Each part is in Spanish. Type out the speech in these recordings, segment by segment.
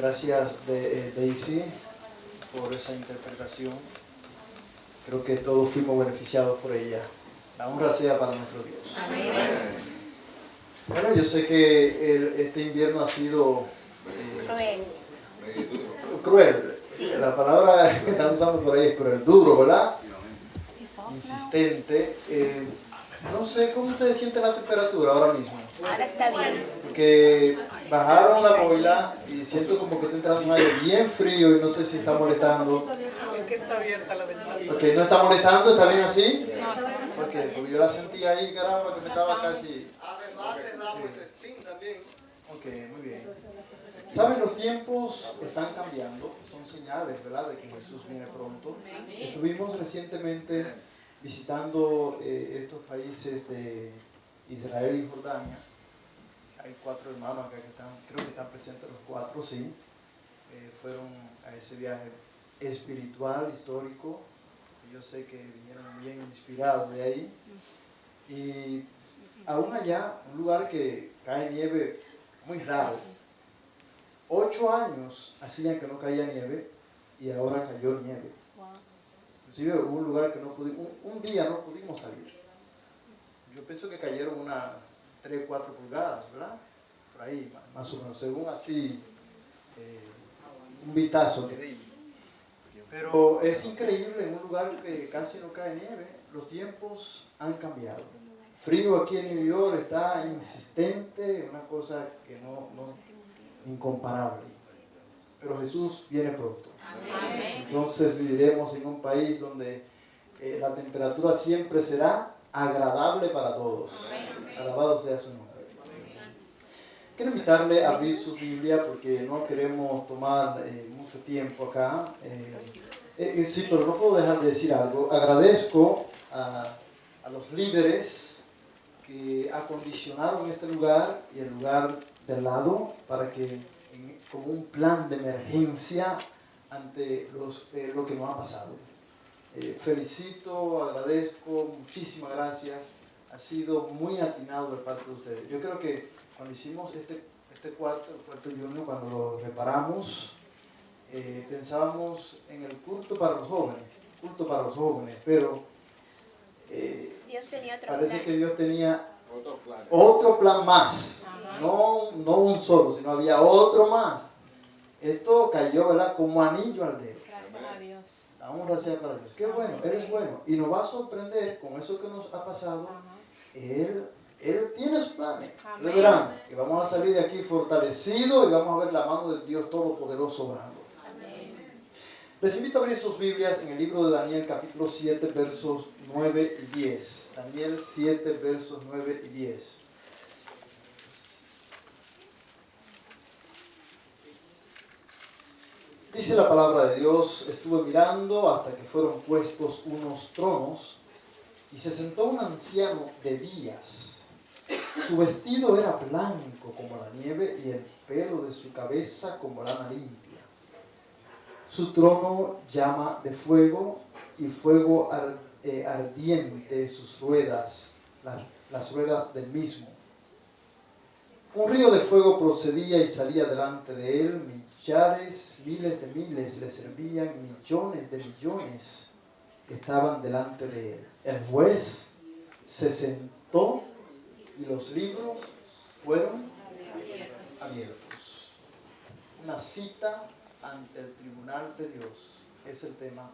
Gracias Daisy por esa interpretación. Creo que todos fuimos beneficiados por ella. La honra sea para nuestro Dios. Amén. Bueno, yo sé que este invierno ha sido cruel. Sí. La palabra que están usando por ahí es cruel, duro, ¿verdad? Insistente. No sé cómo ustedes sienten la temperatura ahora mismo. Ahora está bien. Porque bajaron la boila y siento como que está entrando un aire bien frío y no sé si está molestando. Es que está abierta la ventana. Ok, ¿no está molestando? ¿Está bien así? Ok, porque yo la sentí ahí, caramba, que me estaba casi... Además cerramos ese spin también. Ok, muy bien. ¿Saben? Los tiempos están cambiando, son señales, ¿verdad?, de que Jesús viene pronto. Estuvimos recientemente visitando estos países de Israel y Jordania. Hay 4 hermanos acá que están, creo que están presentes los 4, sí. Fueron a ese viaje espiritual, histórico. Yo sé que vinieron bien inspirados de ahí. Y aún allá, un lugar que cae nieve muy raro. 8 años hacían que no caía nieve y ahora cayó nieve. Inclusive hubo un lugar que no pudimos, un día no pudimos salir. Yo pienso que cayeron unas 3, 4 pulgadas, ¿verdad? Por ahí, más o menos, según así, un vistazo que di. Pero es increíble en un lugar que casi no cae nieve. Los tiempos han cambiado. Frío aquí en New York está insistente, una cosa que no incomparable. Pero Jesús viene pronto. Amén. Entonces viviremos en un país donde la temperatura siempre será agradable para todos. Alabado sea su nombre. Quiero invitarle a abrir su Biblia porque no queremos tomar mucho tiempo acá. Sí, pero no puedo dejar de decir algo. Agradezco a los líderes que acondicionaron este lugar y el lugar del lado para que, como un plan de emergencia ante lo que nos ha pasado. Felicito, agradezco, muchísimas gracias. Ha sido muy atinado de parte de ustedes. Yo creo que cuando hicimos este cuarto, el cuarto Junior, cuando lo reparamos, pensábamos en el culto para los jóvenes, pero Dios tenía otro parece plan. que Dios tenía otro plan más. No un solo, sino había otro más. Esto cayó, ¿verdad?, como anillo al dedo. Gracias a Dios. La honra sea para Dios. Qué bueno, eres bueno. Y nos va a sorprender con eso que nos ha pasado. Él tiene sus planes. Ustedes verán que vamos a salir de aquí fortalecidos y vamos a ver la mano de Dios Todopoderoso obrando. Les invito a abrir sus Biblias en el libro de Daniel, capítulo 7, versos 9 y 10. Daniel 7, versos 9 y 10. Dice la palabra de Dios: estuve mirando hasta que fueron puestos unos tronos y se sentó un anciano de días. Su vestido era blanco como la nieve y el pelo de su cabeza como lana limpia. Su trono llama de fuego y fuego ardiente sus ruedas, las ruedas del mismo. Un río de fuego procedía y salía delante de él. Miles de miles le servían, millones de millones estaban delante de él. El juez se sentó y los libros fueron abiertos. Una cita ante el tribunal de Dios es el tema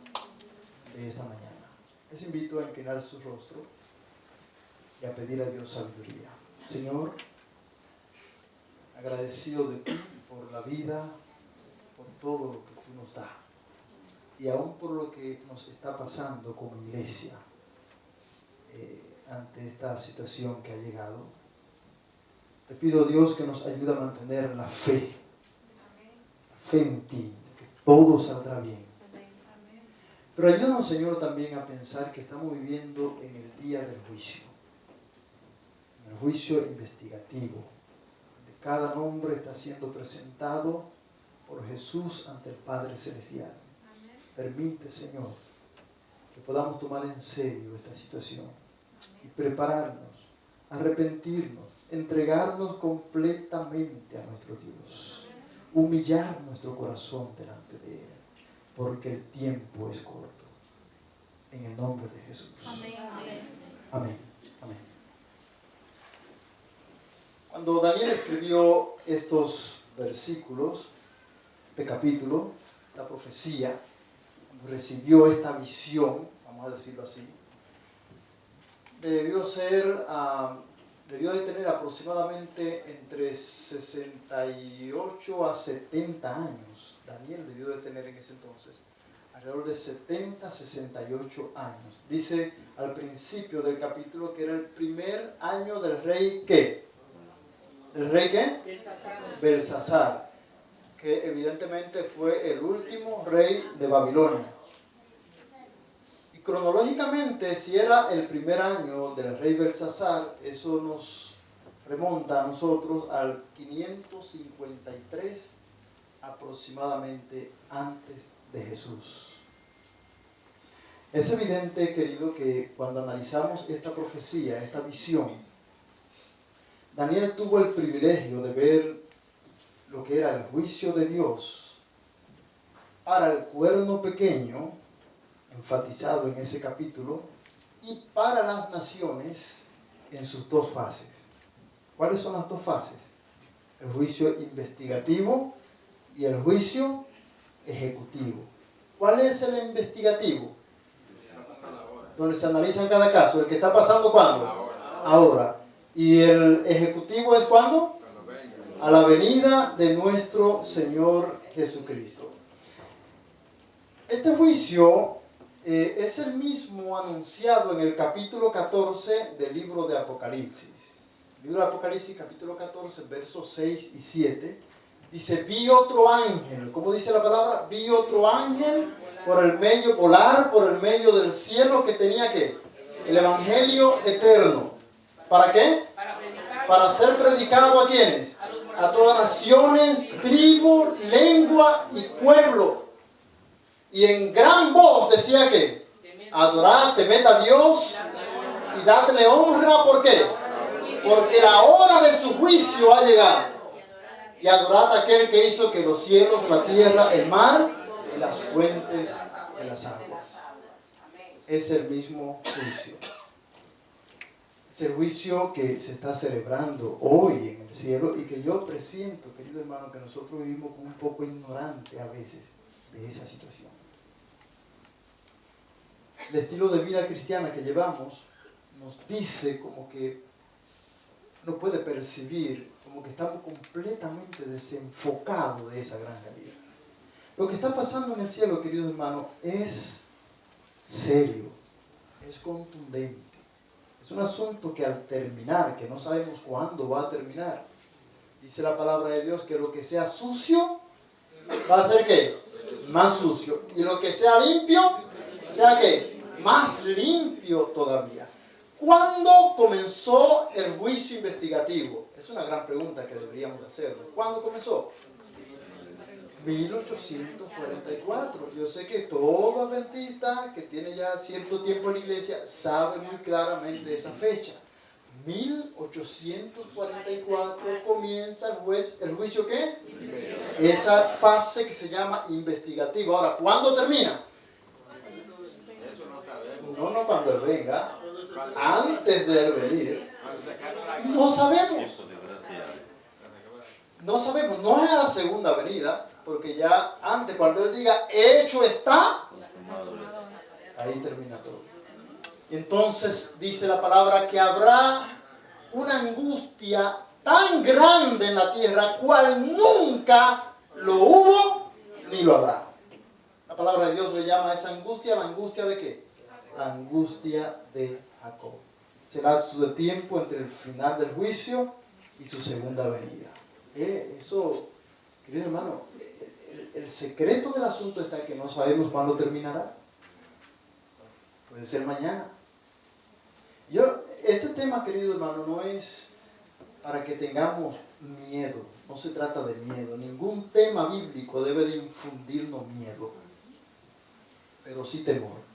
de esta mañana. Les invito a inclinar su rostro y a pedir a Dios sabiduría. Señor, agradecido de ti por la vida, por todo lo que tú nos das y aún por lo que nos está pasando como iglesia ante esta situación que ha llegado. Te pido, Dios, que nos ayude a mantener la fe en ti, que todo saldrá bien. Pero ayúdanos, Señor, también a pensar que estamos viviendo en el día del juicio, en el juicio investigativo. Cada nombre está siendo presentado por Jesús ante el Padre Celestial. Permite, Señor, que podamos tomar en serio esta situación y prepararnos, arrepentirnos, entregarnos completamente a nuestro Dios. humillar nuestro corazón delante de Él, porque el tiempo es corto. En el nombre de Jesús. Amén. Amén. Amén. Cuando Daniel escribió estos versículos, este capítulo, esta profecía, cuando recibió esta visión, vamos a decirlo así, debió de tener aproximadamente entre 68 a 70 años. Daniel debió de tener en ese entonces alrededor de 70, 68 años. Dice al principio del capítulo que era el primer año del rey ¿qué? ¿Del rey qué? Belsasar, que evidentemente fue el último rey de Babilonia. Y cronológicamente, si era el primer año del rey Belsasar, eso nos remonta a nosotros al 553 aproximadamente antes de Jesús. Es evidente, querido, que cuando analizamos esta profecía, esta visión, Daniel tuvo el privilegio de ver lo que era el juicio de Dios para el cuerno pequeño, enfatizado en ese capítulo, y para las naciones en sus dos fases. ¿Cuáles son las dos fases? El juicio investigativo y el juicio ejecutivo. ¿Cuál es el investigativo? Donde se analiza en cada caso. ¿El que está pasando cuándo? Ahora. ¿Y el ejecutivo es cuándo? A la venida de nuestro Señor Jesucristo. Este juicio es el mismo anunciado en el capítulo 14 del libro de Apocalipsis. El libro de Apocalipsis, capítulo 14, versos 6 y 7. Dice, vi otro ángel. ¿Cómo dice la palabra? Vi otro ángel volar por el medio del cielo que tenía ¿qué? El evangelio eterno. ¿Para qué? Para ser predicado ¿a quiénes? A todas naciones, tribu, lengua y pueblo. Y en gran voz decía que adorad, temed a Dios y dadle honra. ¿Por qué? Porque la hora de su juicio ha llegado. Y adorad a aquel que hizo que los cielos, la tierra, el mar y las fuentes de las aguas. Es el mismo juicio. Es el juicio que se está celebrando hoy en el cielo y que yo presiento, querido hermano, que nosotros vivimos un poco ignorantes a veces de esa situación. El estilo de vida cristiana que llevamos nos dice como que no puede percibir, como que estamos completamente desenfocados de esa gran realidad. Lo que está pasando en el cielo, querido hermano, es serio, es contundente. Es un asunto que al terminar, que no sabemos cuándo va a terminar, dice la palabra de Dios que lo que sea sucio va a ser ¿qué? Más sucio. Y lo que sea limpio, sea ¿qué? Más limpio todavía. ¿Cuándo comenzó el juicio investigativo? Es una gran pregunta que deberíamos hacerlo. ¿Cuándo comenzó? 1844. Yo sé que todo adventista que tiene ya cierto tiempo en la iglesia sabe muy claramente esa fecha. 1844 comienza el juicio ¿qué? Esa fase que se llama investigativo. Ahora, ¿cuándo termina? No cuando Él venga. Antes de Él venir. No sabemos. No sabemos. No es a la segunda venida. Porque ya antes, cuando Él diga, hecho está, ahí termina todo. Entonces dice la palabra que habrá una angustia tan grande en la tierra, cual nunca lo hubo ni lo habrá. La palabra de Dios le llama a esa angustia, ¿la angustia de qué? La angustia de Jacob. Será su tiempo entre el final del juicio y su segunda venida. Eso, querido hermano, el secreto del asunto está en que no sabemos cuándo terminará. Puede ser mañana. Este tema, querido hermano, no es para que tengamos miedo. No se trata de miedo. Ningún tema bíblico debe de infundirnos miedo. Pero sí temor.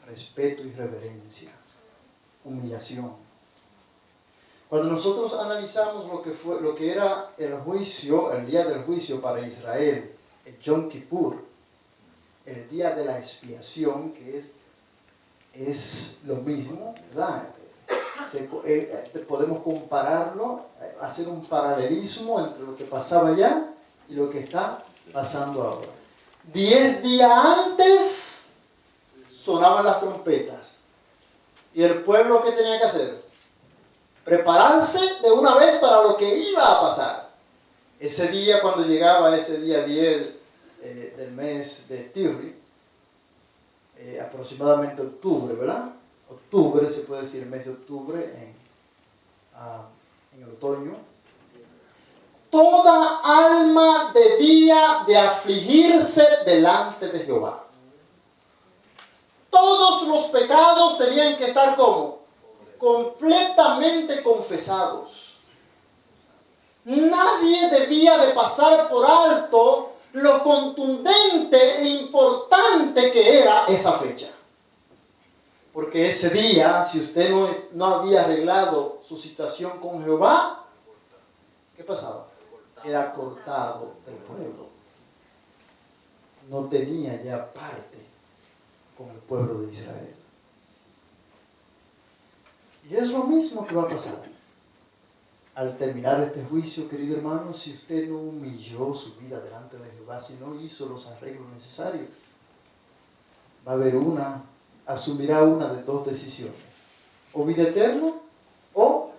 Respeto y reverencia. Humillación. Cuando nosotros analizamos lo que era el juicio, el día del juicio para Israel, el Yom Kippur, el día de la expiación, que es lo mismo, ¿verdad? Podemos compararlo, hacer un paralelismo entre lo que pasaba allá y lo que está pasando ahora. 10 días antes sonaban las trompetas. ¿Y el pueblo qué tenía que hacer? Prepararse de una vez para lo que iba a pasar. Ese día, cuando llegaba ese día 10 del mes de Tishri, aproximadamente octubre, ¿verdad? Octubre, se puede decir el mes de octubre en el otoño. Toda alma debía de afligirse delante de Jehová. Todos los pecados tenían que estar como completamente confesados. Nadie debía de pasar por alto lo contundente e importante que era esa fecha. Porque ese día, si usted no había arreglado su situación con Jehová, ¿qué pasaba? Era cortado del pueblo. No tenía ya parte con el pueblo de Israel. Y es lo mismo que va a pasar. Al terminar este juicio, querido hermano, si usted no humilló su vida delante de Jehová, si no hizo los arreglos necesarios, va a haber asumirá una de dos decisiones: o vida eterna o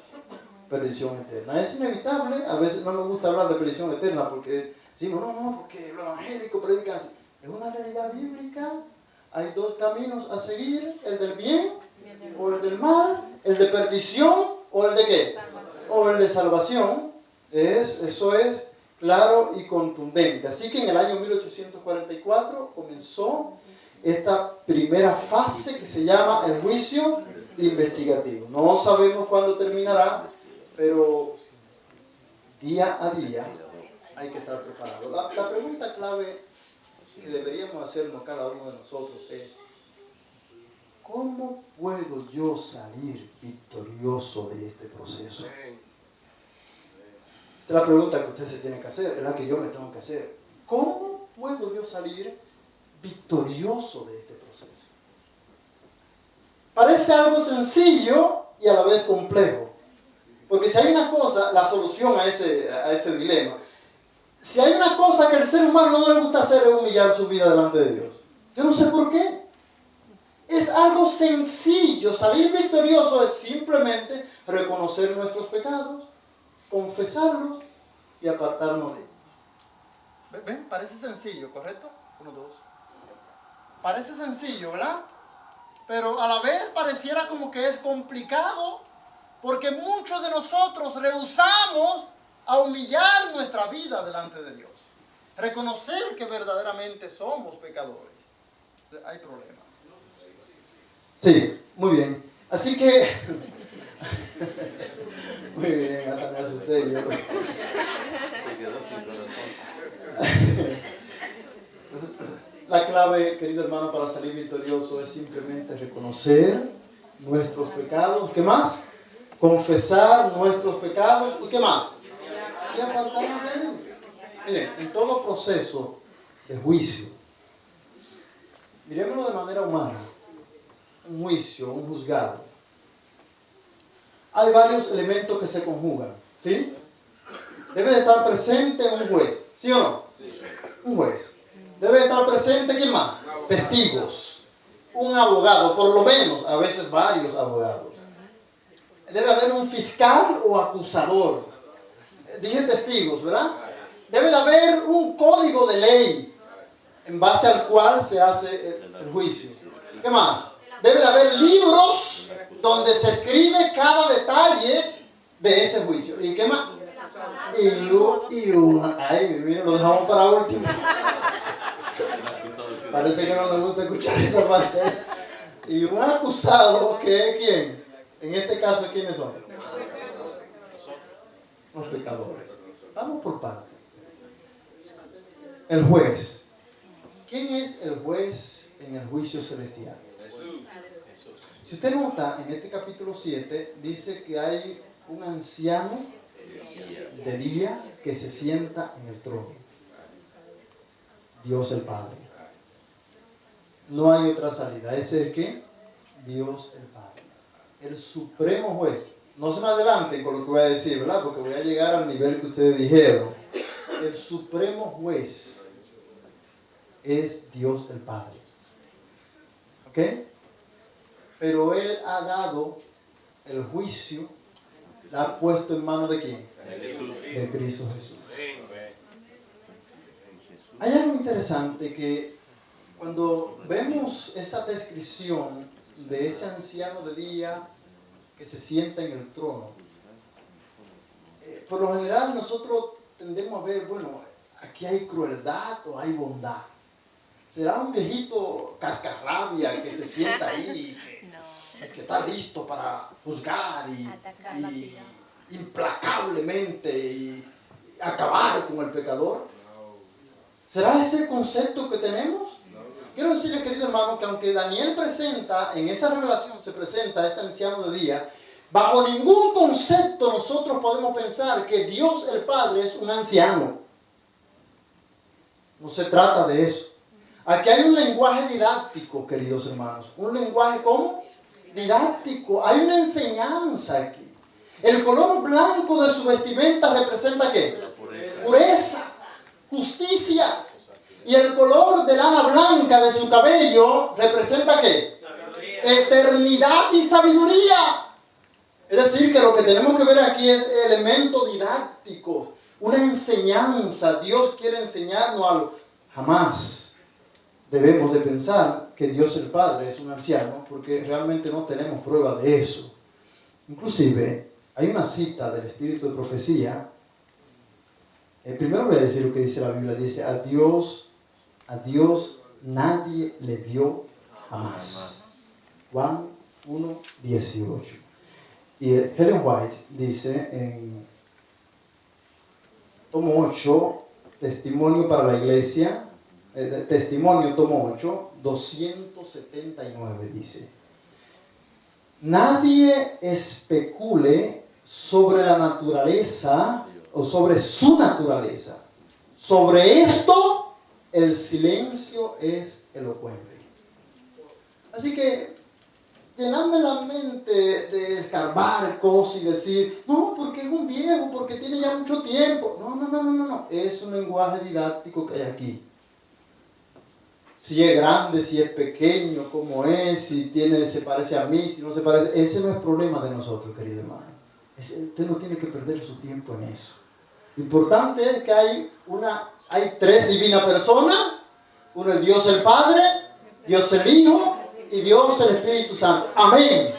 perdición eterna. Es inevitable, a veces no nos gusta hablar de perdición eterna porque decimos, no, porque los evangélicos predican así. Es una realidad bíblica. Hay dos caminos a seguir: el del bien o el del mal, el de perdición o el de ¿qué? O el de salvación. Eso es claro y contundente. Así que en el año 1844 comenzó esta primera fase que se llama el juicio investigativo. No sabemos cuándo terminará, pero día a día hay que estar preparado. La pregunta clave que deberíamos hacernos cada uno de nosotros es: ¿cómo puedo yo salir victorioso de este proceso? Esa es la pregunta que usted se tiene que hacer, es la que yo me tengo que hacer. ¿Cómo puedo yo salir victorioso de este proceso? Parece algo sencillo y a la vez complejo. Porque si hay una cosa, la solución a ese dilema, si hay una cosa que al ser humano no le gusta hacer, es humillar su vida delante de Dios. Yo no sé por qué. Es algo sencillo. Salir victorioso es simplemente reconocer nuestros pecados, confesarlos y apartarnos de ellos. ¿Ven? Parece sencillo, ¿correcto? 1, 2. Parece sencillo, ¿verdad? Pero a la vez pareciera como que es complicado, porque muchos de nosotros rehusamos a humillar nuestra vida delante de Dios. Reconocer que verdaderamente somos pecadores. Hay problema. Sí, muy bien. Así que... muy bien, hasta me asusté yo. Se quedó sin corazón. La clave, querido hermano, para salir victorioso es simplemente reconocer nuestros pecados. ¿Qué más? Confesar nuestros pecados. ¿Y qué más? Y apartarnos de ellos. Miren, en todo proceso de juicio, miremoslo de manera humana, un juicio, un juzgado, hay varios elementos que se conjugan, ¿sí? Debe de estar presente un juez, ¿sí o no? Un juez. Debe de estar presente, ¿quién más? Testigos. Un abogado, por lo menos, a veces varios abogados. Debe haber un fiscal o acusador. Dije testigos, ¿verdad? Debe de haber un código de ley en base al cual se hace el juicio. ¿Qué más? Debe de haber libros donde se escribe cada detalle de ese juicio. ¿Y qué más? Ay, mira, lo dejamos para último. Parece que no me gusta escuchar esa parte. Y un acusado, ¿que es quién? En este caso, ¿quiénes son? Los pecadores. Vamos por parte. El juez. ¿Quién es el juez en el juicio celestial? Si usted nota, en este capítulo 7, dice que hay un anciano de día que se sienta en el trono. Dios el Padre. No hay otra salida. Ese es ¿qué? Dios el Padre. El supremo juez. No se me adelanten con lo que voy a decir, ¿verdad? Porque voy a llegar al nivel que ustedes dijeron. El supremo juez es Dios el Padre. ¿Ok? Pero Él ha dado el juicio, la ha puesto en manos de ¿quién? De Cristo Jesús. Hay algo interesante que cuando vemos esa descripción de ese anciano de día que se sienta en el trono, por lo general nosotros tendemos a ver, bueno, aquí hay crueldad o hay bondad. ¿Será un viejito cascarrabia que se sienta ahí y que está listo para juzgar y implacablemente y acabar con el pecador? ¿Será ese el concepto que tenemos? Quiero decirle, querido hermano, que aunque Daniel presenta, en esa revelación se presenta a ese anciano de día, bajo ningún concepto nosotros podemos pensar que Dios el Padre es un anciano. No se trata de eso. Aquí hay un lenguaje didáctico, queridos hermanos. ¿Un lenguaje cómo? Didáctico. Hay una enseñanza aquí. El color blanco de su vestimenta representa ¿qué? Pureza, justicia. Y el color de lana blanca de su cabello representa ¿qué? Eternidad y sabiduría. Es decir, que lo que tenemos que ver aquí es elemento didáctico, una enseñanza. Dios quiere enseñarnos algo. Jamás debemos de pensar que Dios el Padre es un anciano, porque realmente no tenemos prueba de eso. Inclusive, hay una cita del Espíritu de Profecía. Primero voy a decir lo que dice la Biblia. Dice, a Dios nadie le vio jamás. Juan 1:18. Y Ellen White dice en tomo 8, Testimonio para la Iglesia, Testimonio tomo 8, 279, dice: nadie especule sobre la naturaleza o sobre su naturaleza. Sobre esto el silencio es elocuente. Así que llenarme la mente de escarbar cosas y decir, no, porque es un viejo, porque tiene ya mucho tiempo. No. Es un lenguaje didáctico que hay aquí. Si es grande, si es pequeño, cómo es, si se parece a mí, si no se parece. Ese no es problema de nosotros, querido hermano. Usted no tiene que perder su tiempo en eso. Lo importante es que hay tres divinas personas. Uno es Dios el Padre, Dios el Hijo y Dios el Espíritu Santo. Amén.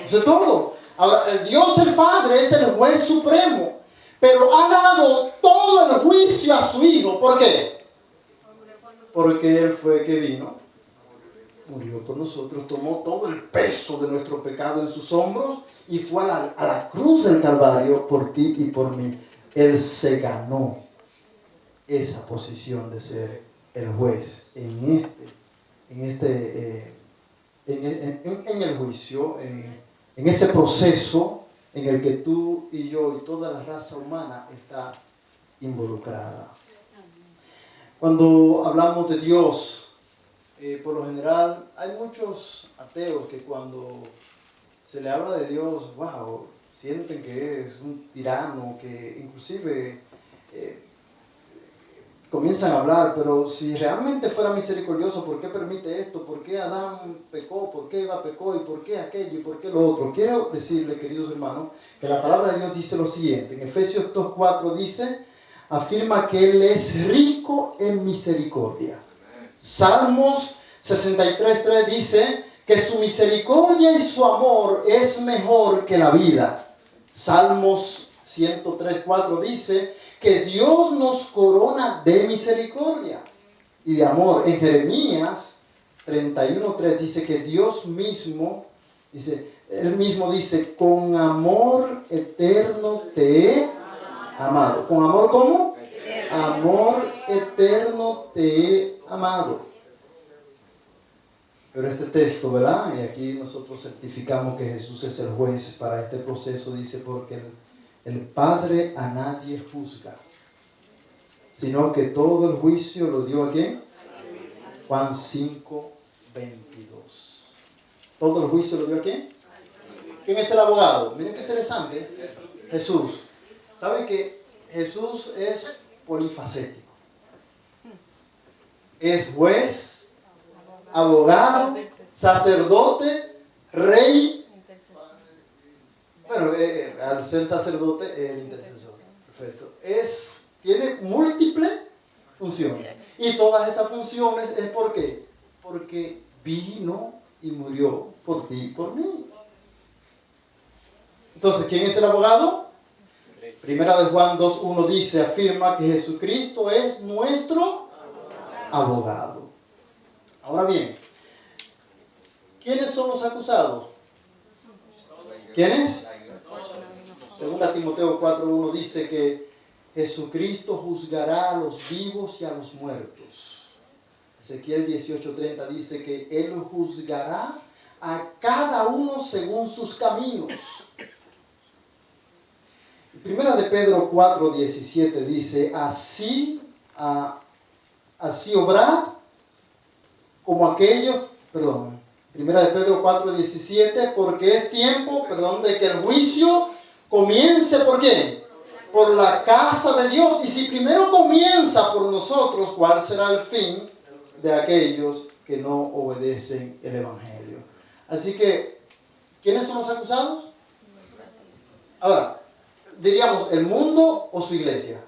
Eso es todo. Ahora, el Dios el Padre es el juez supremo, pero ha dado todo el juicio a su Hijo. ¿Por qué? Porque Él fue que vino, murió por nosotros, tomó todo el peso de nuestro pecado en sus hombros y fue a la cruz del Calvario por ti y por mí. Él se ganó esa posición de ser el juez en el juicio, en ese proceso en el que tú y yo y toda la raza humana está involucrada. Cuando hablamos de Dios, por lo general hay muchos ateos que cuando se le habla de Dios, wow, sienten que es un tirano, que inclusive comienzan a hablar, pero si realmente fuera misericordioso, ¿por qué permite esto? ¿Por qué Adán pecó? ¿Por qué Eva pecó? ¿Y por qué aquello? ¿Y por qué lo otro? Quiero decirle, queridos hermanos, que la palabra de Dios dice lo siguiente. En Efesios 2:4 dice, afirma que Él es rico en misericordia. Salmos 63:3 dice que su misericordia y su amor es mejor que la vida. Salmos 103:4 dice que Dios nos corona de misericordia y de amor. En Jeremías 31:3 dice que Dios mismo, Él mismo dice, con amor eterno te he amado. ¿Con amor cómo? Amor eterno te he amado. Pero este texto, ¿verdad? Y aquí nosotros certificamos que Jesús es el juez para este proceso. Dice, porque el Padre a nadie juzga, sino que todo el juicio lo dio a ¿quién? Juan 5, 22. ¿Todo el juicio lo dio a quién? ¿Quién es el abogado? Miren qué interesante. Jesús. ¿Saben que Jesús es polifacético? Es juez, abogado, sacerdote, rey. Bueno, al ser sacerdote es el intercesor. Perfecto. Tiene múltiples funciones. Y todas esas funciones es ¿por qué? Porque vino y murió por ti y por mí. Entonces, ¿quién es el abogado? Primera de Juan 2:1 dice, afirma que Jesucristo es nuestro abogado. Ahora bien, ¿quiénes son los acusados? ¿Quiénes? Segunda Timoteo 4:1 dice que Jesucristo juzgará a los vivos y a los muertos. Ezequiel 18:30 dice que Él juzgará a cada uno según sus caminos. Primera de Pedro 4:17 dice, así obrad como aquellos, Primera de Pedro 4:17, porque es tiempo, de que el juicio comience, ¿por qué? Por la casa de Dios. Y si primero comienza por nosotros, ¿cuál será el fin de aquellos que no obedecen el Evangelio? Así que, ¿quiénes son los acusados? Ahora, diríamos, ¿el mundo o su iglesia?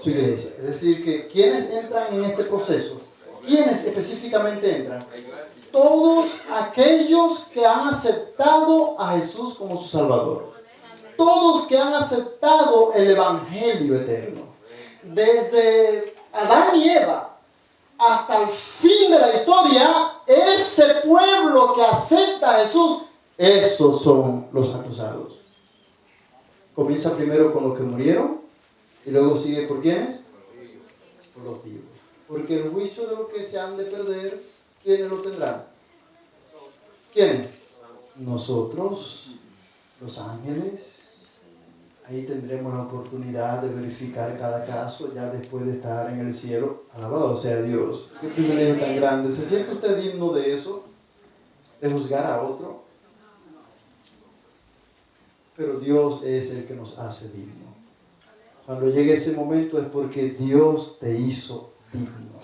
Su iglesia. Es decir, que ¿quiénes entran en este proceso? ¿Quiénes específicamente entran? Todos aquellos que han aceptado a Jesús como su Salvador. Todos que han aceptado el Evangelio eterno. Desde Adán y Eva hasta el fin de la historia, ese pueblo que acepta a Jesús, esos son los acusados. Comienza primero con los que murieron y luego sigue ¿por quiénes? Por los vivos. Porque el juicio de los que se han de perder, ¿quiénes lo tendrán? ¿Quiénes? Nosotros, los ángeles. Ahí tendremos la oportunidad de verificar cada caso ya después de estar en el cielo. Alabado sea Dios. Qué privilegio tan grande. ¿Se siente usted digno de eso? ¿De juzgar a otro? Pero Dios es el que nos hace dignos. Cuando llegue ese momento es porque Dios te hizo digno.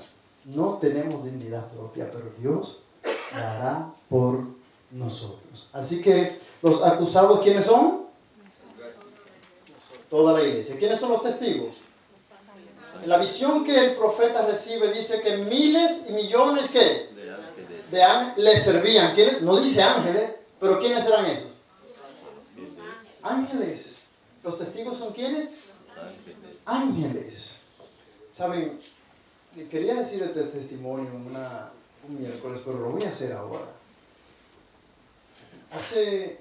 No tenemos dignidad propia, pero Dios la hará por nosotros. Así que los acusados, ¿quiénes son? Toda la iglesia. ¿Quiénes son los testigos? En la visión que el profeta recibe dice que miles y millones ¿qué? De ángeles le servían. ¿Quiénes? No dice ángeles, pero ¿quiénes eran esos? Ángeles. ¿Los testigos son quiénes? Ángeles. Saben, quería decir este testimonio un miércoles, pero lo voy a hacer ahora. Hace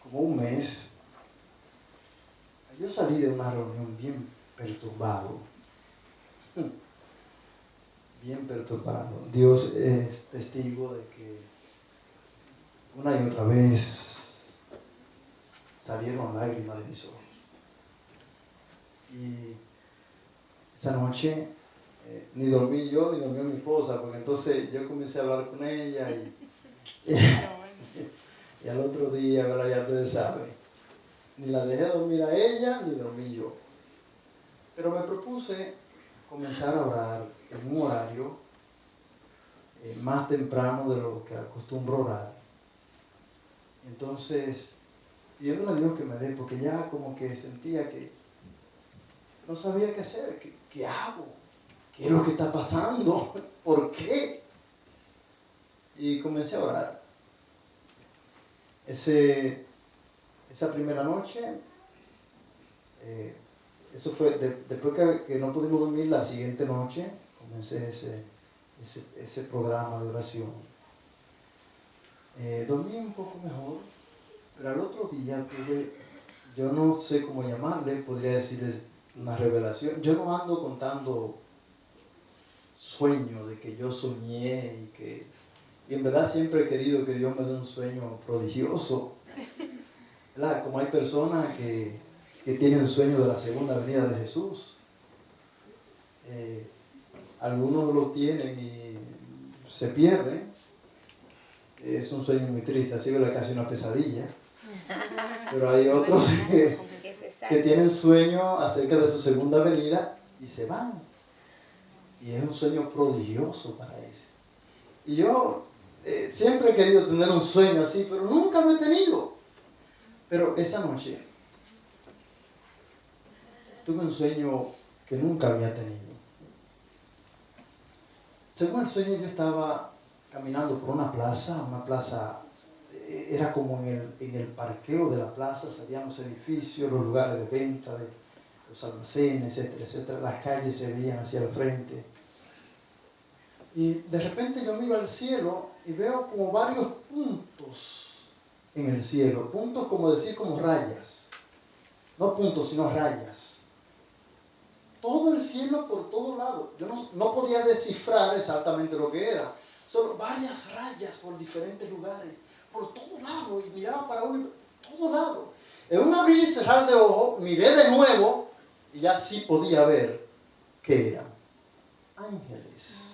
como un mes, yo salí de una reunión bien perturbado. Bien perturbado. Dios es testigo de que una y otra vez salieron lágrimas de mis ojos. Y esa noche ni dormí yo, ni dormió mi esposa, porque entonces yo comencé a hablar con ella y al otro día, ¿verdad? Ya ustedes saben, ni la dejé dormir a ella, ni dormí yo. Pero me propuse comenzar a orar en un horario más temprano de lo que acostumbro orar. Entonces, pidiéndole a Dios que me dé, porque ya como que sentía que no sabía qué hacer, qué hago, qué es lo que está pasando, por qué. Y comencé a orar. Esa primera noche, eso fue después que no pudimos dormir. La siguiente noche comencé ese programa de oración. Dormí un poco mejor, pero al otro día tuve, yo no sé cómo llamarle, podría decirles una revelación. Yo no ando contando sueño, de que yo soñé y en verdad siempre he querido que Dios me dé un sueño prodigioso, ¿verdad? Como hay personas que tienen el sueño de la segunda venida de Jesús. Algunos lo tienen y se pierden. Es un sueño muy triste, así que casi una pesadilla. Pero hay otros que tienen sueño acerca de su segunda venida y se van. Y es un sueño prodigioso para ese. Y yo siempre he querido tener un sueño así, pero nunca lo he tenido. Pero esa noche tuve un sueño que nunca había tenido. Según el sueño, yo estaba caminando por una plaza era como en el parqueo de la plaza, salían los edificios, los lugares de venta, los almacenes, etcétera, etcétera. Las calles se veían hacia el frente. Y de repente yo miro al cielo y veo como varios puntos en el cielo. Puntos como decir como rayas. No puntos, sino rayas. Todo el cielo por todos lados. Yo no podía descifrar exactamente lo que era. Solo varias rayas por diferentes lugares. Por todos lados. Y miraba para uno y por todos lados. En un abrir y cerrar de ojos, miré de nuevo y ya sí podía ver qué eran. Ángeles.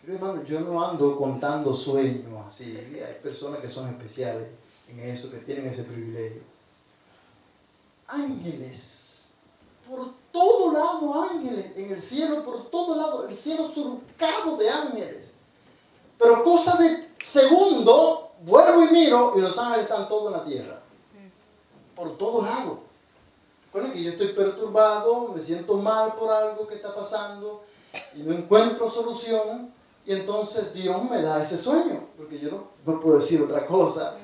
Hermano, yo no ando contando sueños así. Hay personas que son especiales en eso, que tienen ese privilegio. Ángeles. Por todo lado ángeles. En el cielo, por todo lado. El cielo surcado de ángeles. Pero cosa de segundo, vuelvo y miro y los ángeles están todos en la tierra. Por todo lado. Recuerden que yo estoy perturbado, me siento mal por algo que está pasando y no encuentro solución. Y entonces Dios me da ese sueño, porque yo no puedo decir otra cosa.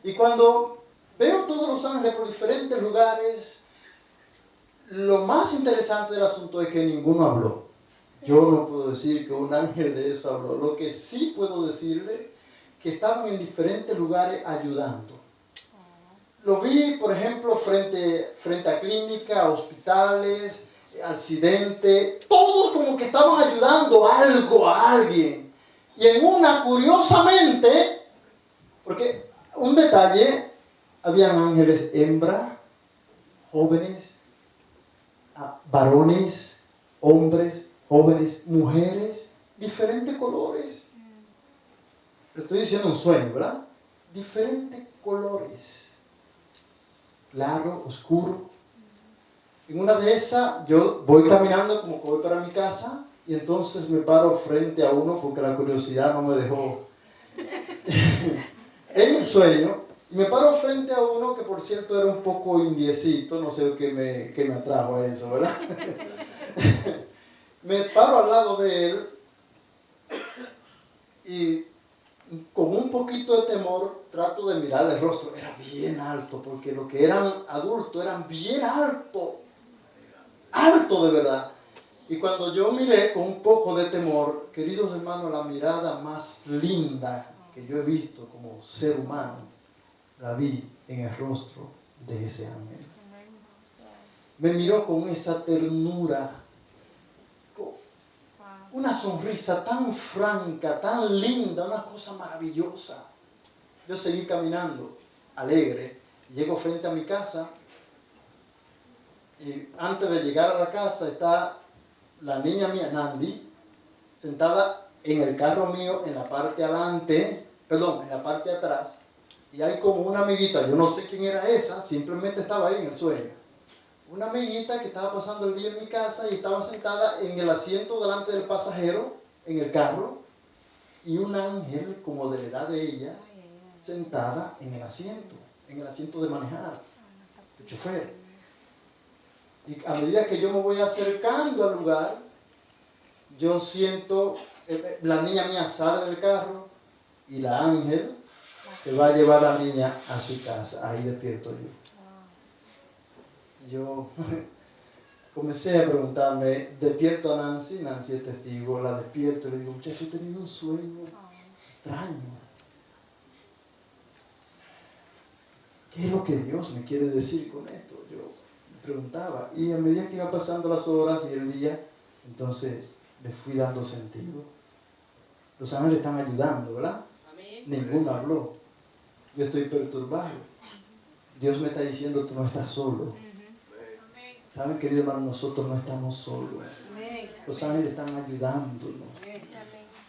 Y cuando veo todos los ángeles por diferentes lugares, lo más interesante del asunto es que ninguno habló. Yo no puedo decir que un ángel de eso habló. Lo que sí puedo decirle, que estaban en diferentes lugares ayudando. Lo vi, por ejemplo, frente a clínicas, a hospitales, accidente, todos como que estaban ayudando algo a alguien. Y en una, curiosamente, porque un detalle, habían ángeles hembra, jóvenes, varones, hombres, jóvenes, mujeres, diferentes colores. Le estoy diciendo un sueño, ¿verdad? Diferentes colores. Claro, oscuro. En una de esas, yo voy caminando como que voy para mi casa y entonces me paro frente a uno porque la curiosidad no me dejó en el sueño. Y me paro frente a uno que, por cierto, era un poco indiecito, no sé qué me atrajo a eso, ¿verdad? Me paro al lado de él y con un poquito de temor trato de mirarle el rostro. Era bien alto, porque los que eran adultos eran bien altos. Alto de verdad. Y cuando yo miré con un poco de temor, queridos hermanos, la mirada más linda que yo he visto como ser humano, la vi en el rostro de ese ángel. Me miró con esa ternura, con una sonrisa tan franca, tan linda, una cosa maravillosa. Yo seguí caminando, alegre, llego frente a mi casa. Y antes de llegar a la casa está la niña mía, Nandi, sentada en el carro mío en la parte adelante, en la parte de atrás. Y hay como una amiguita, yo no sé quién era esa, simplemente estaba ahí en el sueño. Una amiguita que estaba pasando el día en mi casa y estaba sentada en el asiento delante del pasajero, en el carro. Y un ángel como de la edad de ella, sentada en el asiento de manejar, el chofer. Y a medida que yo me voy acercando al lugar, yo siento, la niña mía sale del carro y la ángel se va a llevar a la niña a su casa. Ahí despierto yo. Yo comencé a preguntarme, despierto a Nancy es testigo, la despierto y le digo, muchacho, he tenido un sueño extraño. ¿Qué es lo que Dios me quiere decir con esto? Yo preguntaba, y a medida que iban pasando las horas y el día, entonces le fui dando sentido. Los ángeles están ayudando, ¿verdad? Ninguno habló. Yo estoy perturbado. Dios me está diciendo, tú no estás solo. ¿Saben, querido hermano? Nosotros no estamos solos. Los ángeles están ayudándonos.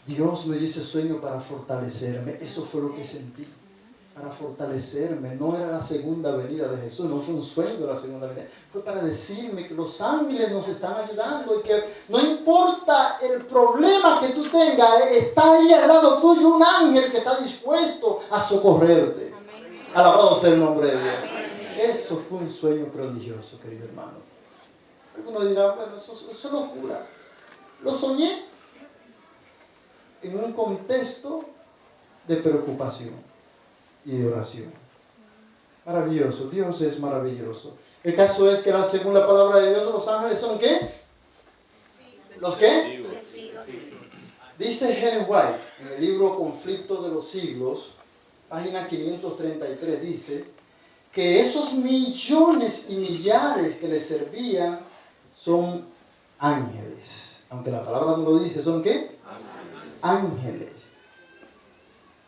Dios me dice sueño para fortalecerme. Eso fue lo que sentí. Para fortalecerme. No era la segunda venida de Jesús. No fue un sueño de la segunda venida. Fue para decirme que los ángeles nos están ayudando y que no importa el problema que tú tengas, está ahí al lado tuyo un ángel que está dispuesto a socorrerte. Alabado sea el nombre de Dios. Eso fue un sueño prodigioso, querido hermano. Algunos dirán, bueno, eso es locura. Lo soñé en un contexto de preocupación y de oración. Maravilloso, Dios es maravilloso. El caso es que según la palabra de Dios, los ángeles son ¿qué? ¿Los qué? Dice Ellen White en el libro Conflicto de los Siglos, página 533, dice que esos millones y millares que le servían son ángeles. Aunque la palabra no lo dice, ¿son qué? Ángeles.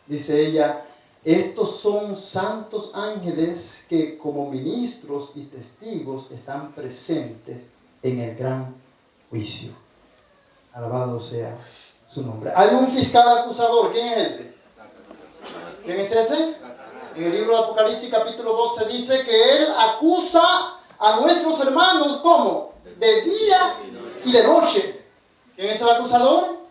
Dice ella, estos son santos ángeles que como ministros y testigos están presentes en el gran juicio. Alabado sea su nombre. Hay un fiscal acusador. ¿Quién es ese? ¿Quién es ese? En el libro de Apocalipsis capítulo 12 dice que él acusa a nuestros hermanos ¿cómo? De día y de noche. ¿Quién es el acusador?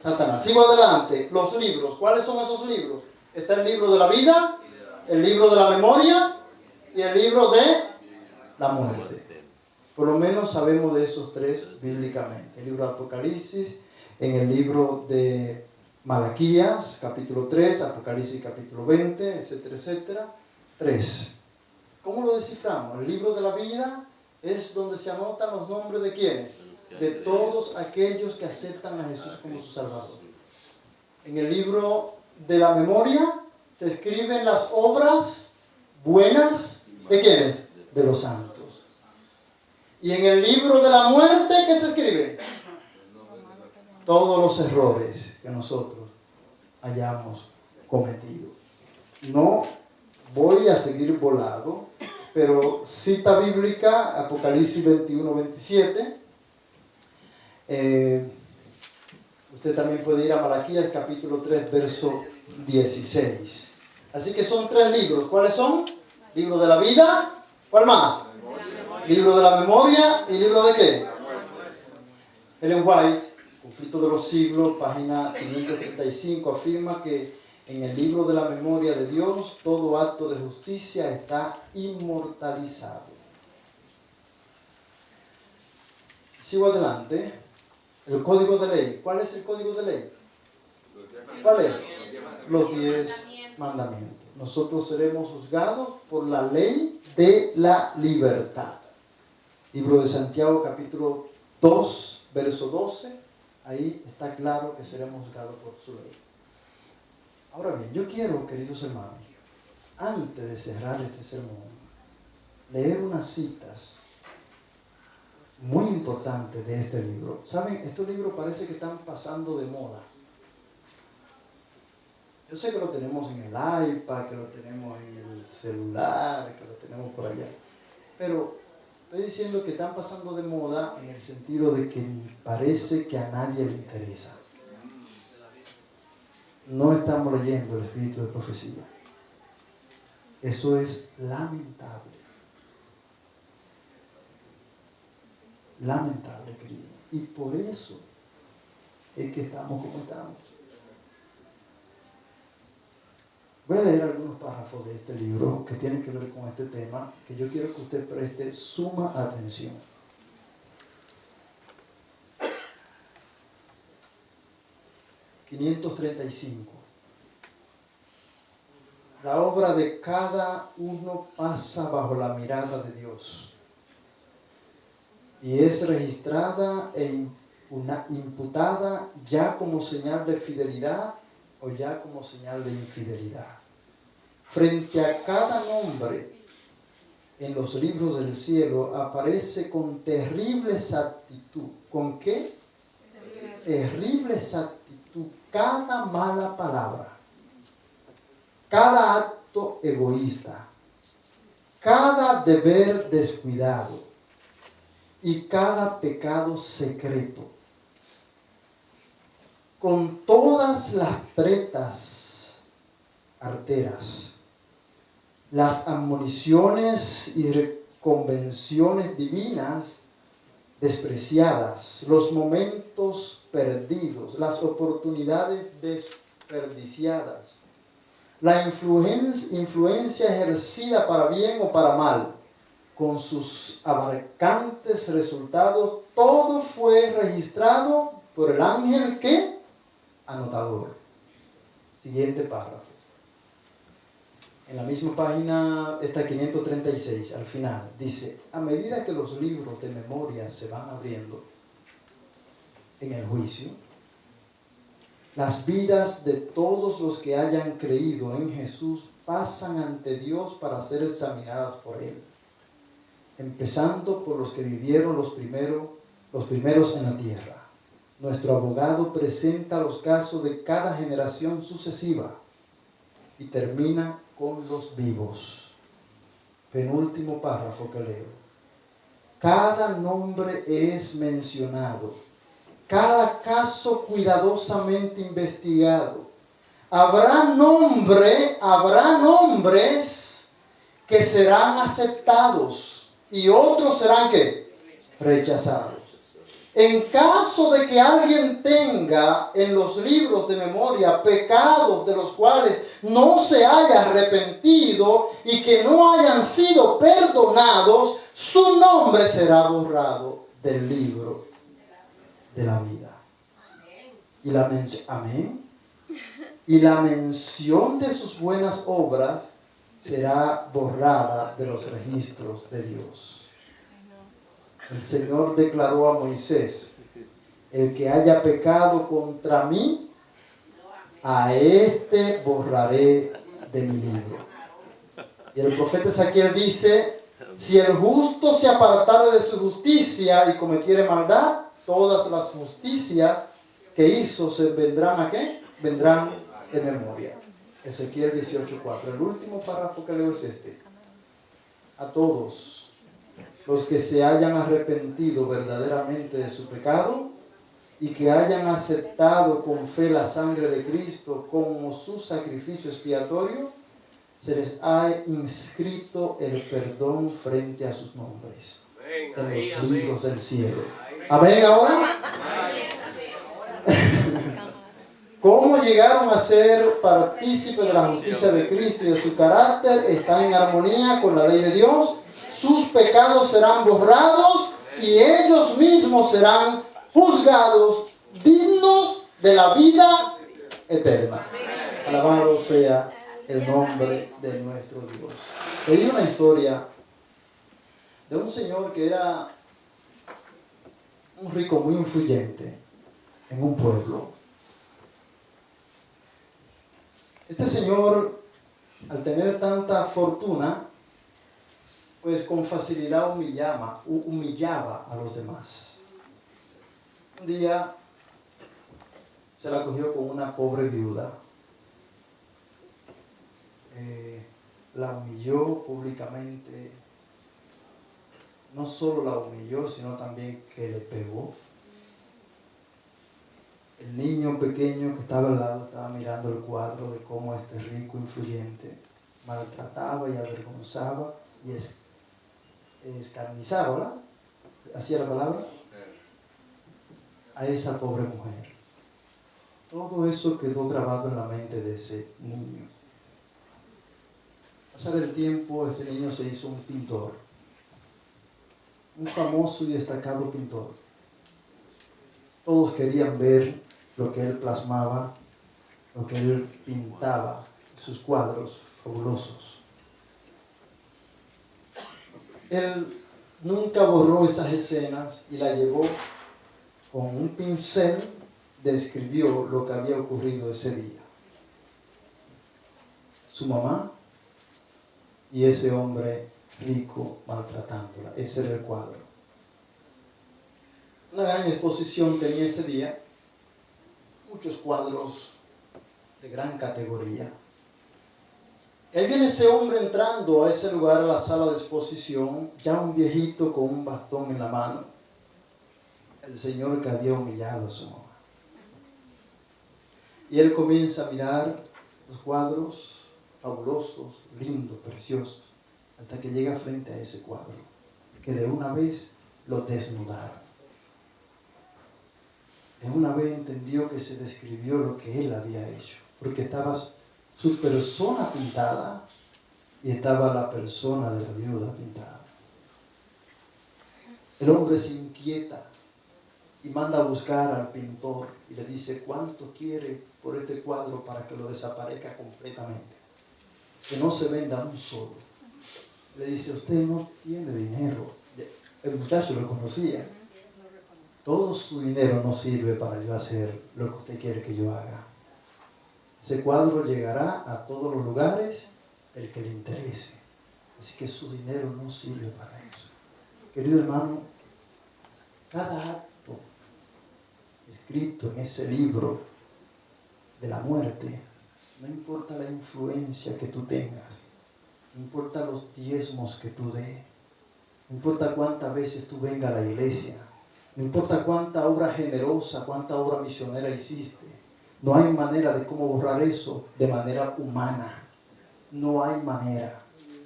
Satanás. Sigo adelante. Los libros. ¿Cuáles son esos libros? Está el libro de la vida, el libro de la memoria y el libro de la muerte. Por lo menos sabemos de esos tres bíblicamente. El libro de Apocalipsis, en el libro de Malaquías, capítulo 3, Apocalipsis capítulo 20, etcétera, etcétera. 3. ¿Cómo lo desciframos? El libro de la vida es donde se anotan los nombres de ¿quiénes? De todos aquellos que aceptan a Jesús como su Salvador. En el libro de la memoria se escriben las obras buenas ¿de quiénes? De los santos. Y en el libro de la muerte, ¿qué se escribe? Todos los errores que nosotros hayamos cometido. No voy a seguir volado, pero cita bíblica, Apocalipsis 21, 27. Usted también puede ir a Malaquías capítulo 3, verso 16. Así que son tres libros. ¿Cuáles son? Libro de la vida. ¿Cuál más? Libro de la memoria. ¿Y libro de qué? Ellen White, Conflicto de los Siglos, página 535, afirma que en el libro de la memoria de Dios todo acto de justicia está inmortalizado. Sigo adelante. El código de ley. ¿Cuál es el código de ley? ¿Cuál es? Los 10 mandamientos. Nosotros seremos juzgados por la ley de la libertad. Libro de Santiago, capítulo 2, verso 12. Ahí está claro que seremos juzgados por su ley. Ahora bien, yo quiero, queridos hermanos, antes de cerrar este sermón, leer unas citas muy importante de este libro. ¿Saben? Estos libros parece que están pasando de moda. Yo sé que lo tenemos en el iPad, que lo tenemos en el celular, que lo tenemos por allá. Pero estoy diciendo que están pasando de moda en el sentido de que parece que a nadie le interesa. No estamos leyendo el espíritu de profecía. Eso es lamentable. Lamentable, querido. Y por eso es que estamos como estamos. Voy a leer algunos párrafos de este libro que tienen que ver con este tema, que yo quiero que usted preste suma atención. ...535... La obra de cada uno pasa bajo la mirada de Dios y es registrada e imputada ya como señal de fidelidad o ya como señal de infidelidad. Frente a cada nombre en los libros del cielo aparece con terrible exactitud. ¿Con qué? terrible actitud, cada mala palabra, cada acto egoísta, cada deber descuidado y cada pecado secreto, con todas las tretas arteras, las admoniciones y reconvenciones divinas despreciadas, los momentos perdidos, las oportunidades desperdiciadas, la influencia ejercida para bien o para mal, con sus abarcantes resultados, todo fue registrado por el ángel que anotador. Siguiente párrafo. En la misma página, está 536, al final, dice: a medida que los libros de memoria se van abriendo en el juicio, las vidas de todos los que hayan creído en Jesús pasan ante Dios para ser examinadas por Él, empezando por los que vivieron los primeros en la tierra. Nuestro abogado presenta los casos de cada generación sucesiva y termina con los vivos. Penúltimo párrafo que leo. Cada nombre es mencionado, cada caso cuidadosamente investigado. Habrá nombres que serán aceptados y otros serán ¿qué? Rechazados. En caso de que alguien tenga en los libros de memoria pecados de los cuales no se haya arrepentido y que no hayan sido perdonados, su nombre será borrado del libro de la vida. Y la amén. Y la mención de sus buenas obras será borrada de los registros de Dios. El Señor declaró a Moisés: el que haya pecado contra mí, a este borraré de mi libro. Y el profeta Ezequiel dice: si el justo se apartare de su justicia y cometiere maldad, todas las justicias que hizo se vendrán ¿a qué? Vendrán en memoria. Ezequiel 18:4. El último párrafo que leo es este: a todos los que se hayan arrepentido verdaderamente de su pecado y que hayan aceptado con fe la sangre de Cristo como su sacrificio expiatorio, se les ha inscrito el perdón frente a sus nombres en los libros del cielo. Amén. Ahora, ¿cómo llegaron a ser partícipes de la justicia de Cristo y de su carácter? Está en armonía con la ley de Dios. Sus pecados serán borrados y ellos mismos serán juzgados dignos de la vida eterna. Alabado sea el nombre de nuestro Dios. Leí una historia de un señor que era un rico muy influyente en un pueblo. Este señor, al tener tanta fortuna, pues con facilidad humillaba a los demás. Un día se la cogió con una pobre viuda. La humilló públicamente. No solo la humilló, sino también que le pegó. El niño pequeño que estaba al lado estaba mirando el cuadro de cómo este rico influyente maltrataba y avergonzaba y escarnizaba, ¿verdad? ¿Así era la palabra? A esa pobre mujer. Todo eso quedó grabado en la mente de ese niño. Al pasar el tiempo, este niño se hizo un pintor, un famoso y destacado pintor. Todos querían ver lo que él plasmaba, lo que él pintaba, sus cuadros fabulosos. Él nunca borró esas escenas y la llevó con un pincel, describió lo que había ocurrido ese día. Su mamá y ese hombre rico maltratándola. Ese era el cuadro. Una gran exposición tenía ese día cuadros de gran categoría. Y ahí viene ese hombre entrando a ese lugar, a la sala de exposición, ya un viejito con un bastón en la mano, el señor que había humillado a su mamá. Y él comienza a mirar los cuadros fabulosos, lindos, preciosos, hasta que llega frente a ese cuadro, que de una vez lo desnudaron. De una vez entendió que se describió lo que él había hecho, porque estaba su persona pintada y estaba la persona de la viuda pintada. El hombre se inquieta y manda a buscar al pintor y le dice: ¿cuánto quiere por este cuadro para que lo desaparezca completamente? Que no se venda un solo. Le dice: usted no tiene dinero. El muchacho lo conocía. Todo su dinero no sirve para yo hacer lo que usted quiere que yo haga. Ese cuadro llegará a todos los lugares el que le interese. Así que su dinero no sirve para eso. Querido hermano, cada acto escrito en ese libro de la muerte, no importa la influencia que tú tengas, no importa los diezmos que tú des, no importa cuántas veces tú vengas a la iglesia, no importa cuánta obra generosa, cuánta obra misionera hiciste, no hay manera de cómo borrar eso de manera humana. No hay manera.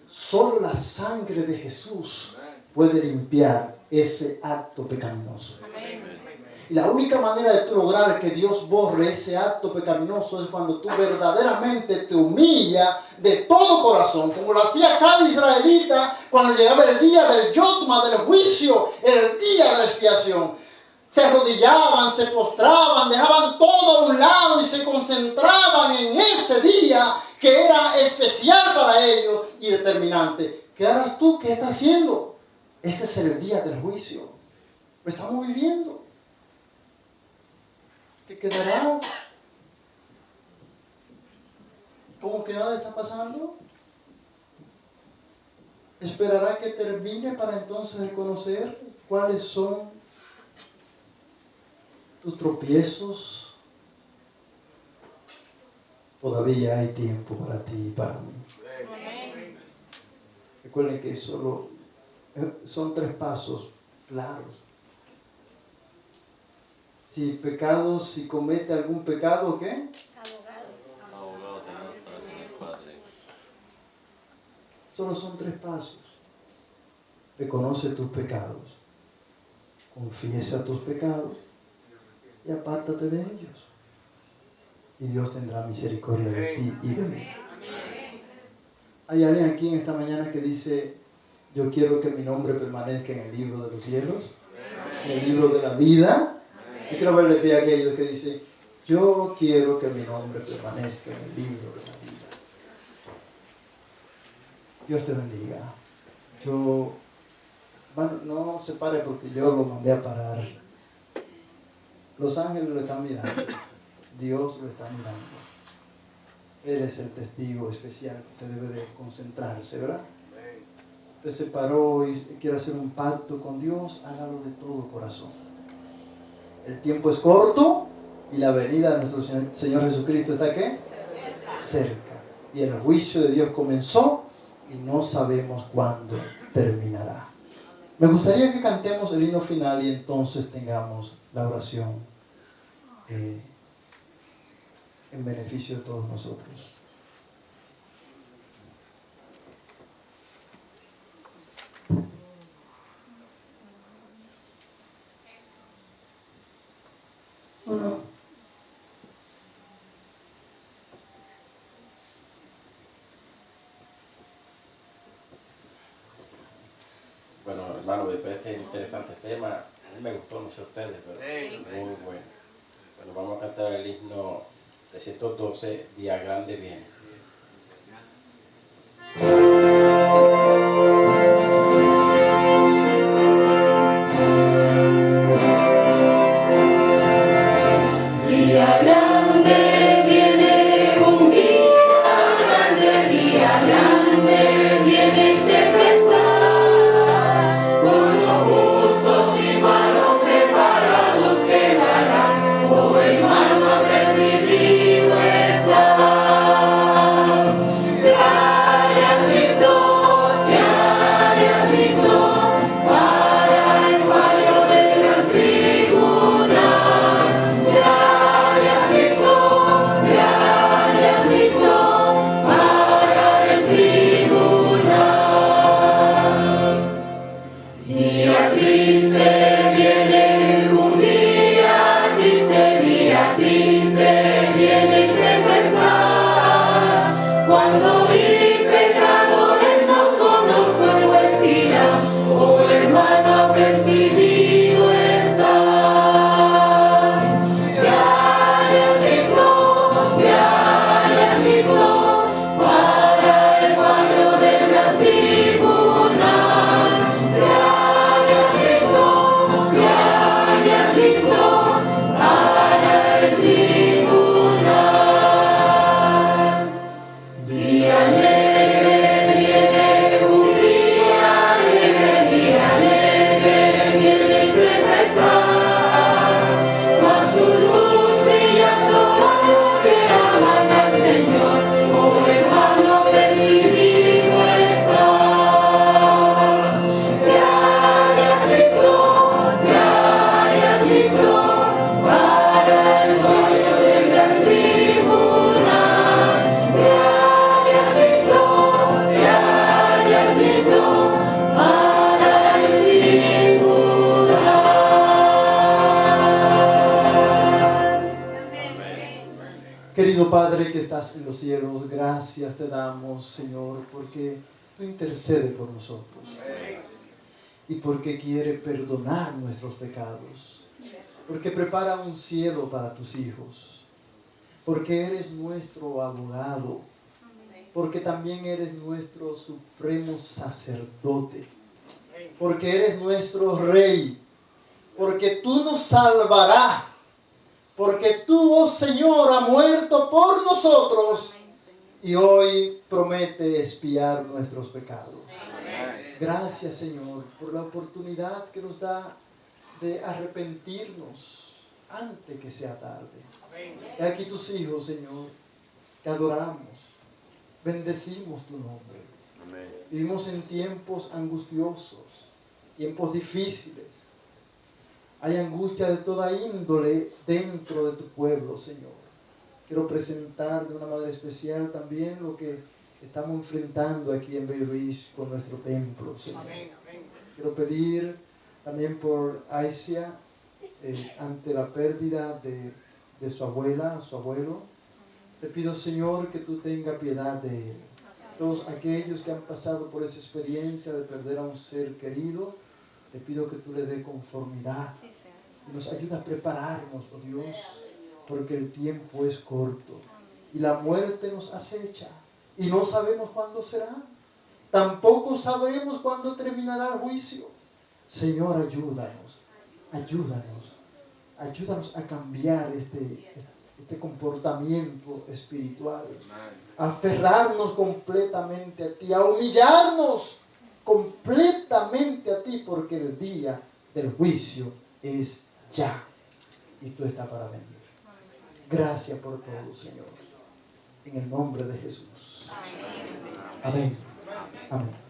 Solo la sangre de Jesús puede limpiar ese acto pecaminoso. Y la única manera de tú lograr que Dios borre ese acto pecaminoso es cuando tú verdaderamente te humillas de todo corazón, como lo hacía cada israelita cuando llegaba el día del yotma, del juicio, el día de la expiación. Se arrodillaban, se postraban, dejaban todo a un lado y se concentraban en ese día que era especial para ellos y determinante. ¿Qué harás tú? ¿Qué estás haciendo? Este es el día del juicio. Lo estamos viviendo. ¿Te quedarás como que nada está pasando? ¿Esperará que termine para entonces reconocer cuáles son tus tropiezos? Todavía hay tiempo para ti y para mí. Recuerden que solo son 3 pasos claros. Si comete algún pecado, ¿qué? Abogado tenemos para el Padre. Solo son 3 pasos. Reconoce tus pecados, confiesa tus pecados y apártate de ellos. Y Dios tendrá misericordia de ti y de mí. Hay alguien aquí en esta mañana que dice: yo quiero que mi nombre permanezca en el libro de los cielos, en el libro de la vida. Yo quiero verle pie a aquellos que dicen: yo quiero que mi nombre permanezca en el libro de la vida. Dios te bendiga. No se pare porque yo lo mandé a parar. Los ángeles lo están mirando. Dios lo está mirando. Él es el testigo especial. Usted debe de concentrarse, ¿verdad? Usted se paró y quiere hacer un pacto con Dios. Hágalo de todo corazón. El tiempo es corto y la venida de nuestro Señor Jesucristo está ¿qué? Cerca. Y el juicio de Dios comenzó y no sabemos cuándo terminará. Me gustaría que cantemos el himno final y entonces tengamos la oración en beneficio de todos nosotros. Bueno, hermano, después de este interesante tema, a mí me gustó, no sé ustedes, pero muy bueno. Bueno, vamos a cantar el himno 312, Día Grande Viene. Día grande viene, un día grande viene y se festará, cuando justos y malos separados quedarán, oh hermano, apreciado. día triste viene y cerca está, cuando pecadores nos conozco el juez dirá, oh hermano apercibido estás. Me hayas visto para el fallo del gran tribunal. Me hayas visto para el tribunal. Día alegre viene, un día alegre viene y siempre está. Mas su luz brilla solo a los que aman al Señor. Oh hermano apercibido estás. Me hayas visto para el fallo del gran tribunal. Me hayas visto para el tribunal. Querido Padre que estás en los cielos, gracias te damos, Señor, porque tú intercedes por nosotros y porque quiere perdonar nuestros pecados, porque prepara un cielo para tus hijos, porque eres nuestro abogado, porque también eres nuestro supremo sacerdote, porque eres nuestro rey, porque tú nos salvarás, porque tú, oh Señor, has muerto por nosotros y hoy promete expiar nuestros pecados. Gracias, Señor, por la oportunidad que nos da de arrepentirnos antes que sea tarde. He aquí tus hijos, Señor, te adoramos, bendecimos tu nombre. Vivimos en tiempos angustiosos, tiempos difíciles. Hay angustia de toda índole dentro de tu pueblo, Señor. Quiero presentar de una manera especial también lo que estamos enfrentando aquí en Beirut con nuestro templo, Señor. Quiero pedir también por Aisia, ante la pérdida de su abuela, su abuelo. Te pido, Señor, que tú tengas piedad de él. Todos aquellos que han pasado por esa experiencia de perder a un ser querido, te pido que tú le des conformidad y nos ayudes a prepararnos, oh Dios, porque el tiempo es corto y la muerte nos acecha y no sabemos cuándo será. Tampoco sabemos cuándo terminará el juicio. Señor, ayúdanos a cambiar este comportamiento espiritual, a aferrarnos completamente a ti, a humillarnos completamente a ti, porque el día del juicio es ya y tú estás para venir. Gracias por todo, Señor, en el nombre de Jesús. Amén. Amén.